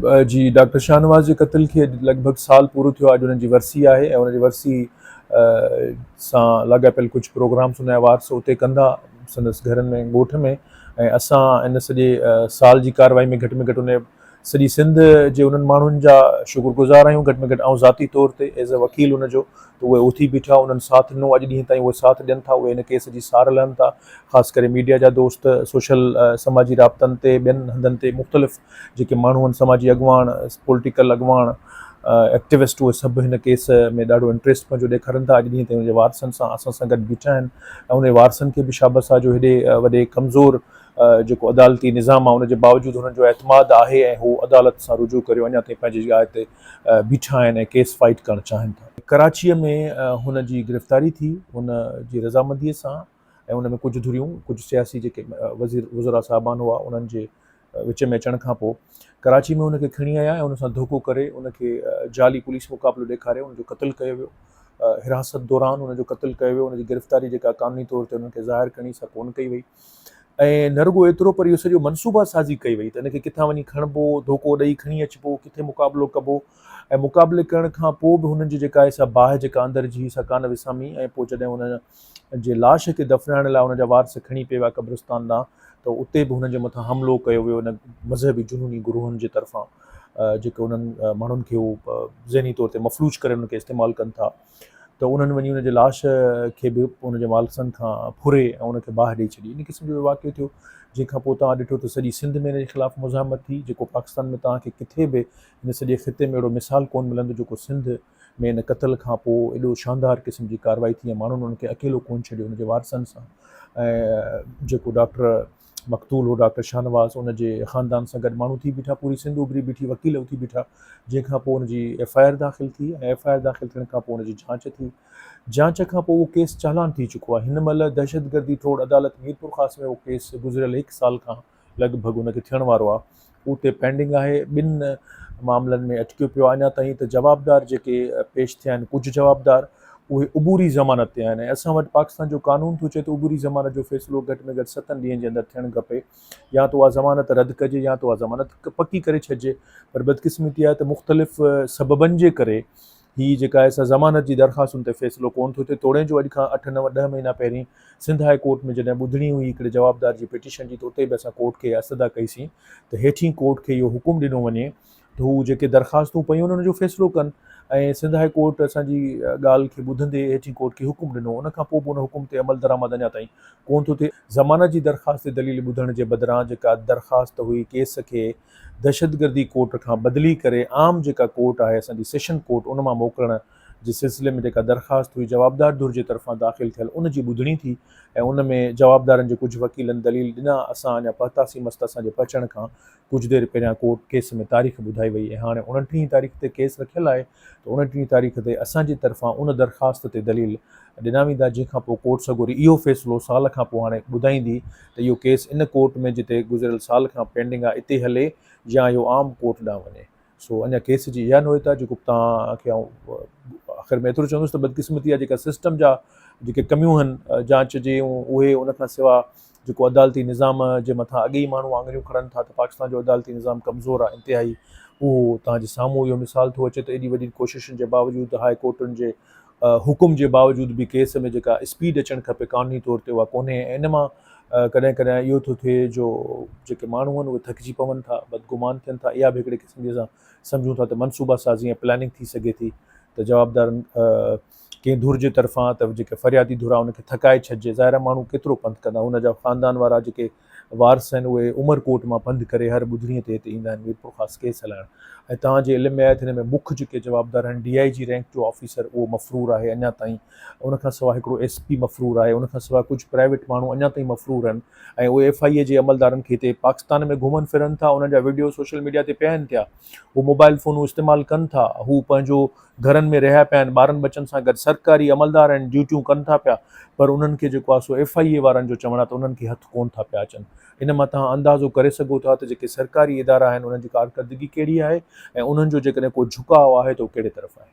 जी, doctor Shahnawaz जे क़त्ल खे लॻभॻि साल पूरो थियो आहे। अॼु उन्हनि जी वरसी आहे ऐं उन जी वरसी सां लाॻापियल कुझु प्रोग्राम्स उन जा वारस उते कंदा संदसि घरनि में, ॻोठ में। ऐं असां इन सॼे साल जी कार्रवाई में घटि उन सॼी सिंध जे उन्हनि माण्हुनि जा शुक्रगुज़ार आहियूं। घटि में घटि ऐं ज़ाती तौर ते एज़ अ वकील उनजो, त उहे उथी बीठा, उन्हनि साथ ॾिनो। अॼु ॾींहं ताईं उहे साथ ॾियनि था, उहे इन केस जी सार लहनि था। ख़ासि करे मीडिया जा दोस्त, सोशल समाजी राब्तनि ते, ॿियनि हंधनि ते मुख़्तलिफ़ जेके माण्हू आहिनि, समाजी अॻुवाण, पॉलिटिकल अॻुवाण, एक्टिविस्ट, उहे सभु हिन केस में ॾाढो इंट्रस्ट पंहिंजो ॾेखारनि था। अॼु ॾींहं ताईं उनजे वारसनि सां असां सां गॾु बीठा आहिनि ऐं उन वारसनि खे बि शाबस आहे जो हेॾे वॾे कमज़ोर जेको अदालती निज़ाम आहे, उनजे बावजूदि हुननि जो एतमाद आहे ऐं हू अदालत सां रुजू करे अञा ताईं पंहिंजी जाइ ते बीठा आहिनि ऐं केस फाइट करणु चाहिनि था। कराचीअ में हुन जी गिरफ़्तारी थी हुन जी रज़ामंदीअ सां, ऐं उन में कुझु धुरियूं, कुझु सियासी जेके वज़ीरा साहिबान हुआ, उन्हनि जे विच में अचण खां पोइ कराची में उनखे खणी आया ऐं उन सां धोखो करे उनखे जाली पुलिस मुक़ाबिलो ॾेखारे उनजो क़त्ल कयो वियो। हिरासत दौरान उनजो क़त्ल कयो वियो। उनजी गिरफ़्तारी जेका क़ानूनी तौर ते उन्हनि खे ज़ाहिर करणी सां कोन कई वई। ऐं न रुॻो एतिरो, पर इहो सॼो मनसूबा साज़ी कई वई त हिनखे किथां वञी खणिबो, धोखो ॾेई खणी अचिबो, किथे मुक़ाबिलो कबो। ऐं मुक़ाबिले करण खां पोइ बि हुननि जी जेका आहे सा बाहि जेका अंदरि जी सा कान विसामी। ऐं पोइ जॾहिं हुन जे लाश खे दफ़नाइण लाइ हुनजा वारस खणी पिए विया क़ब्रिस्तान ॾांहुं, त उते बि हुनजे मथां हमिलो कयो वियो इन मज़हबी जुनूनी गुरूहनि जे तरफ़ां, जेके उन्हनि माण्हुनि खे उहो ज़हनी तौर ते मफ़लूज करे उनखे इस्तेमालु कनि था। त उन्हनि वञी उनजे लाश खे बि उनजे वारसनि खां फुरे ऐं उनखे बाहि ॾेई छॾी। इन क़िस्म जो वाक़ियो थियो, जंहिंखां पोइ तव्हां ॾिठो त सॼी सिंध में हिन जे ख़िलाफ़ु मुज़ाहमत थी, जेको पाकिस्तान में तव्हांखे किथे बि हिन सॼे ख़िते में अहिड़ो मिसाल कोन मिलंदो जेको सिंध में इन क़त्ल खां पोइ एॾो शानदार क़िस्म जी कार्रवाई थी ऐं माण्हुनि उनखे अकेलो कोन छॾियो उनजे वारसनि सां। ऐं जेको डॉक्टर मक़तूल हो, डॉक्टर शाहनवाज़, उनजे ख़ानदान सां गॾु माण्हू थी बीठा, पूरी सिंध उभरी बीठी, वकील उथी बीठा, जंहिंखां पोइ उनजी FIR दाख़िल थी। ऐं FIR दाख़िल थियण खां पोइ उनजी जांच थी। जांच खां पोइ उहो केस चालान थी चुको आहे। हिन महिल दहशतगर्दी तोड़ अदालत मीरपुर ख़ास में उहो केस गुज़िरियल 1 साल खां लॻभॻि उनखे थियण वारो आहे, उते पेंडिंग आहे। ॿिनि मामलनि में अटकियो पियो आहे अञा ताईं। त जवाबदार जेके पेश थिया आहिनि, कुझु जवाबदार उहे उबूरी ज़मानत ते आहिनि। ऐं असां वटि पाकिस्तान जो कानून थो चए त उबूरी ज़मानत जो फ़ैसिलो घटि में घटि 7 ॾींहंनि जे अंदरि थियणु खपे। या त उहा ज़मानत रद्द कजे या त उहा ज़मानत पकी करे छॾिजे। पर बदक़िस्मती आहे त मुख़्तलिफ़ सबबनि जे करे हीअ जेका आहे सा ज़मानत जी दरख़्वास्तुनि ते फ़ैसिलो कोन थो थिए। तोड़े जो अॼु खां 8, 9, 10 महीना पहिरीं सिंध हाई कोर्ट में जॾहिं ॿुधणी हुई हिकिड़े जवाबदार जी पिटीशन जी, त उते बि असां कोर्ट खे असदा कईसीं त हेठीं कोर्ट खे इहो हुकुम ॾिनो वञे त हू जेके दरख़्वास्तूं पयूं आहिनि उनजो फ़ैसिलो कनि। ऐं सिंध हाई कोर्ट असांजी ॻाल्हि खे ॿुधंदे हेठीं कोर्ट खे हुकुम ॾिनो। उनखां पोइ बि उन हुकुम ते अमल दरामद अञा ताईं कोन थो थिए। ज़मानत जी दरख़्वास्त ते दलील ॿुधण जे बदिरां जेका दरख़्वास्त हुई केस खे दहशतगर्दी कोर्ट खां बदिली करे आम जेका कोर्ट आहे असांजी सेशन कोर्ट, उन मां मोकिलण जे सिलसिले में जेका दरख़्वास्त हुई जवाबदार धुर जे तरफ़ां दाख़िल थियल, उनजी ॿुधणी थी। ऐं उन में जवाबदारनि जे कुझु वकीलनि दलील ॾिना। असां अञा पहुतासीं मस्तु, असांजे पहुचण खां कुझु देरि पहिरियां कोर्ट केस में तारीख़ ॿुधाई वई। ऐं हाणे 29 तारीख़ ते केस रखियलु आहे। त 29 तारीख़ ते असांजी तरफ़ां उन दरख़्वास्त ते दलील ॾिना वेंदा, जंहिंखां पोइ कोर्ट सगोरी इहो फ़ैसिलो साल खां पोइ हाणे ॿुधाईंदी त इहो केस इन कोर्ट में जिते गुज़िरियल साल खां पेंडिंग आहे इते हले या इहो आम कोर्ट ॾांहुं वञे। सो अञा केस जी इहा नोयता जेको तव्हांखे आख़िर में एतिरो चवंदुसि त बदक़िस्मती आहे जेका सिस्टम जा जेके कमियूं आहिनि जांच जूं, उहे उनखां सवाइ जेको अदालती निज़ाम जे मथां अॻे ई माण्हू आङिरियूं खणनि था त पाकिस्तान जो अदालती निज़ाम कमज़ोर आहे इंतिहाई। उहो तव्हांजे साम्हूं इहो मिसाल थो अचे त एॾी वॾी कोशिशुनि जे बावजूदि, हाई कोर्टुनि जे हुकुम जे बावजूदि बि केस में जेका स्पीड अचणु खपे क़ानूनी तौर ते उहा कोन्हे। ऐं इन मां कॾहिं कॾहिं इहो थो थिए जो जेके माण्हू आहिनि उहे थकिजी पवनि था, बदगुमान थियनि था। इहा बि हिकिड़े क़िस्म जी असां सम्झूं था त मनसूबा साज़ी ऐं प्लानिंग थी सघे थी त जवाबदारनि कंहिं धुर जे तरफ़ां त जेके फ़रियादी धुर आहे उनखे थकाए छॾिजे। ज़ाहिर माण्हू केतिरो पंधु कंदा, हुनजा ख़ानदान वारा जेके वारस आहिनि उहे उमरकोट मां पंधु करे हर ॿुधणीअ ते हिते ईंदा आहिनि मीरपुर ख़ासि केस हलाइण। ऐं तव्हांजे इल्म में आहे त हिन में मुख्य जेके जवाबदार आहिनि DIG रैंक जो ऑफिसर, उहो मफ़रूर आहे अञा ताईं। उनखां सवाइ हिकिड़ो SP मफ़रूर आहे। उनखां सवाइ कुझु प्राइवेट माण्हू अञा ताईं मफ़रूर आहिनि। ऐं उहे FIA जे अमलदारनि खे हिते पाकिस्तान में घुमनि फिरनि था, उन्हनि जा वीडियो सोशल मीडिया ते पिया आहिनि थिया, उहे मोबाइल फ़ोनूं इस्तेमालु कनि था, हू पंहिंजो घरनि में रहिया पिया आहिनि, ॿारनि बचनि सां गॾु सरकारी अमलदार आहिनि, ड्यूटियूं कनि था पिया, पर उन्हनि खे जेको आहे सो FIA वारनि जो चवणु आहे त उन्हनि खे हथु कोन था पिया अचनि। इन मां तव्हां अंदाज़ो करे सघो था त जेके सरकारी इदारा आहिनि उन्हनि जी कारकर्दगी कहिड़ी आहे ऐं उन्हनि जो जेकॾहिं को झुकाव आहे त उहो कहिड़े तरफ़ आहे।